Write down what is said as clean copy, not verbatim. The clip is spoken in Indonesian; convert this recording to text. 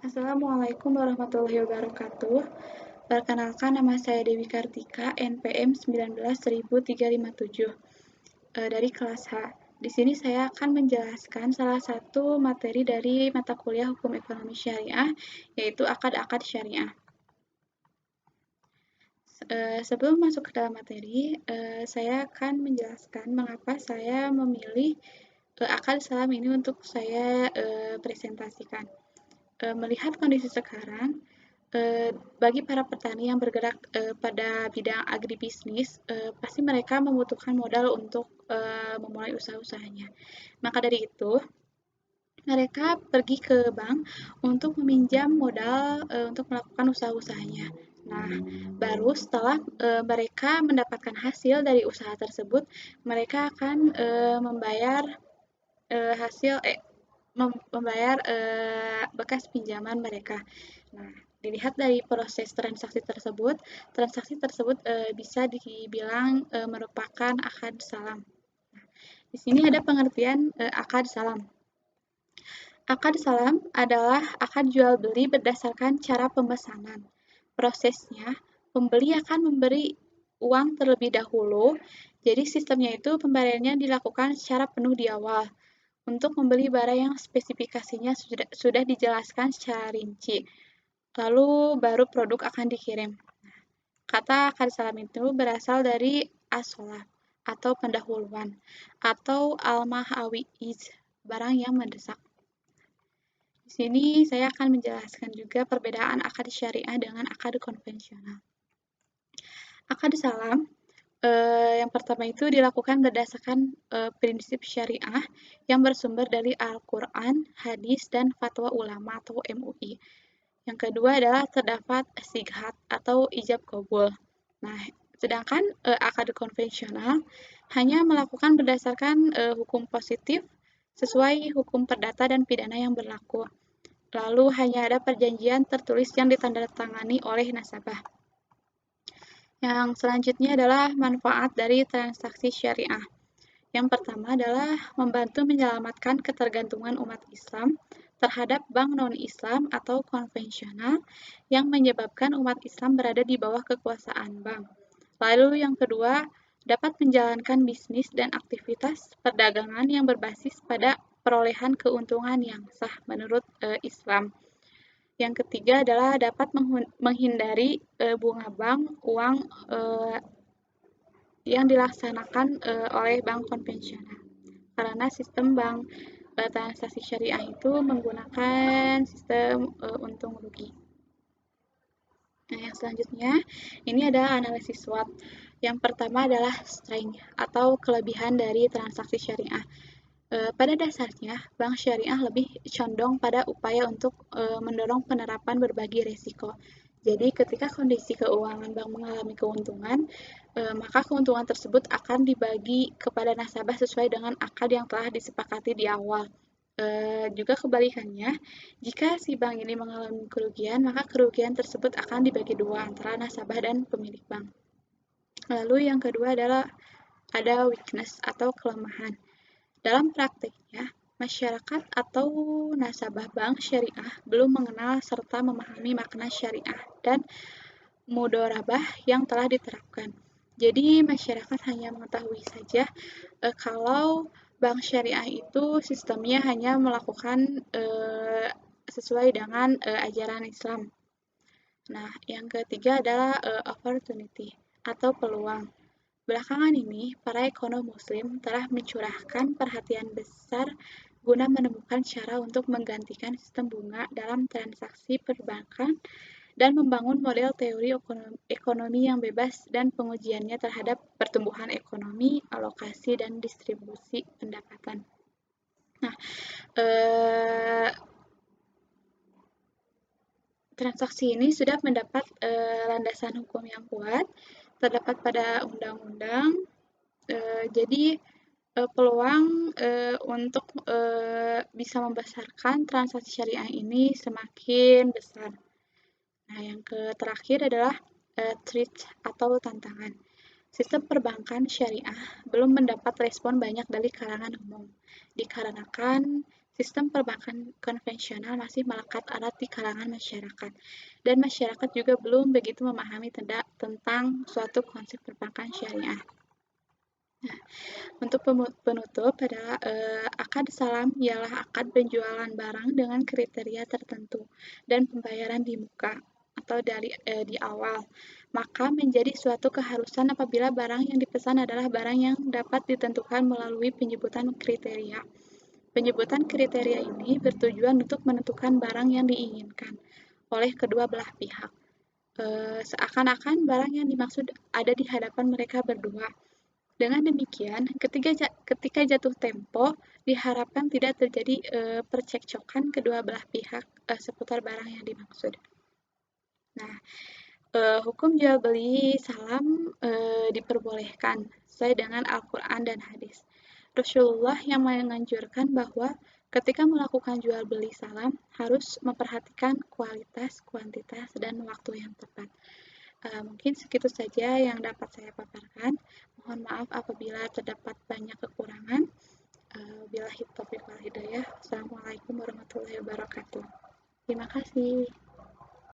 Assalamualaikum warahmatullahi wabarakatuh. Perkenalkan, nama saya Dewi Kartika, NPM 19.357 dari kelas H. Di sini saya akan menjelaskan salah satu materi dari mata kuliah Hukum Ekonomi Syariah, yaitu Akad-Akad Syariah. Sebelum masuk ke dalam materi, saya akan menjelaskan mengapa saya memilih akad salam ini untuk saya presentasikan. Melihat kondisi sekarang, bagi para petani yang bergerak pada bidang agribisnis, pasti mereka membutuhkan modal untuk memulai usaha-usahanya. Maka dari itu, mereka pergi ke bank untuk meminjam modal untuk melakukan usaha-usahanya. Nah, baru setelah mereka mendapatkan hasil dari usaha tersebut, mereka akan membayar hasil membayar bekas pinjaman mereka. Nah, dilihat dari proses transaksi tersebut bisa dibilang merupakan akad salam. Nah, di sini ada pengertian akad salam. Akad salam adalah akad jual beli berdasarkan cara pemesanan. Prosesnya, pembeli akan memberi uang terlebih dahulu, jadi sistemnya itu pemberiannya dilakukan secara penuh di awal untuk membeli barang yang spesifikasinya sudah dijelaskan secara rinci. Lalu baru produk akan dikirim. Kata akad salam itu berasal dari as-sholaf atau pendahuluan atau al-mahawi'iz, barang yang mendesak. Di sini saya akan menjelaskan juga perbedaan akad syariah dengan akad konvensional. Akad salam yang pertama itu dilakukan berdasarkan prinsip syariah yang bersumber dari Al-Quran, hadis, dan fatwa ulama atau MUI. Yang kedua adalah terdapat sighat atau ijab kabul. Nah, sedangkan akad konvensional hanya melakukan berdasarkan hukum positif sesuai hukum perdata dan pidana yang berlaku. Lalu hanya ada perjanjian tertulis yang ditandatangani oleh nasabah. Yang selanjutnya adalah manfaat dari transaksi syariah. Yang pertama adalah membantu menyelamatkan ketergantungan umat Islam terhadap bank non-Islam atau konvensional yang menyebabkan umat Islam berada di bawah kekuasaan bank. Lalu yang kedua, dapat menjalankan bisnis dan aktivitas perdagangan yang berbasis pada perolehan keuntungan yang sah menurut Islam. Yang ketiga adalah dapat menghindari bunga bank uang yang dilaksanakan oleh bank konvensional. Karena sistem bank transaksi syariah itu menggunakan sistem untung rugi. Nah, yang selanjutnya ini adalah analisis SWOT. Yang pertama adalah strength atau kelebihan dari transaksi syariah. Pada dasarnya, bank syariah lebih condong pada upaya untuk mendorong penerapan berbagi risiko. Jadi, ketika kondisi keuangan bank mengalami keuntungan, maka keuntungan tersebut akan dibagi kepada nasabah sesuai dengan akad yang telah disepakati di awal. Juga kebalikannya, jika si bank ini mengalami kerugian, maka kerugian tersebut akan dibagi dua antara nasabah dan pemilik bank. Lalu yang kedua adalah ada weakness atau kelemahan. Dalam praktiknya, masyarakat atau nasabah bank syariah belum mengenal serta memahami makna syariah dan mudorabah yang telah diterapkan. Jadi masyarakat hanya mengetahui saja kalau bank syariah itu sistemnya hanya melakukan sesuai dengan ajaran Islam. Nah, yang ketiga adalah opportunity atau peluang. Belakangan ini, para ekonom muslim telah mencurahkan perhatian besar guna menemukan cara untuk menggantikan sistem bunga dalam transaksi perbankan dan membangun model teori ekonomi yang bebas dan pengujiannya terhadap pertumbuhan ekonomi, alokasi, dan distribusi pendapatan. Nah, transaksi ini sudah mendapat landasan hukum yang kuat, terdapat pada undang-undang. Jadi peluang untuk bisa membesarkan transaksi syariah ini semakin besar. Nah, yang terakhir adalah threat atau tantangan. Sistem perbankan syariah belum mendapat respon banyak dari kalangan umum, dikarenakan sistem perbankan konvensional masih melekat erat di kalangan masyarakat, dan masyarakat juga belum begitu memahami tentang suatu konsep perbankan syariah. Nah, untuk penutup adalah akad salam ialah akad penjualan barang dengan kriteria tertentu dan pembayaran di muka atau di awal. Maka menjadi suatu keharusan apabila barang yang dipesan adalah barang yang dapat ditentukan melalui penyebutan kriteria. Penyebutan kriteria ini bertujuan untuk menentukan barang yang diinginkan oleh kedua belah pihak. Seakan-akan barang yang dimaksud ada di hadapan mereka berdua. Dengan demikian, ketika jatuh tempo, diharapkan tidak terjadi percekcokan kedua belah pihak seputar barang yang dimaksud. Nah, hukum jual beli salam diperbolehkan sesuai dengan Al-Quran dan hadis. Rasulullah yang menganjurkan bahwa ketika melakukan jual beli salam harus memperhatikan kualitas, kuantitas, dan waktu yang tepat. Mungkin segitu saja yang dapat saya paparkan. Mohon maaf apabila terdapat banyak kekurangan. Billahi taufiq wal hidayah. Wassalamualaikum warahmatullahi wabarakatuh. Terima kasih.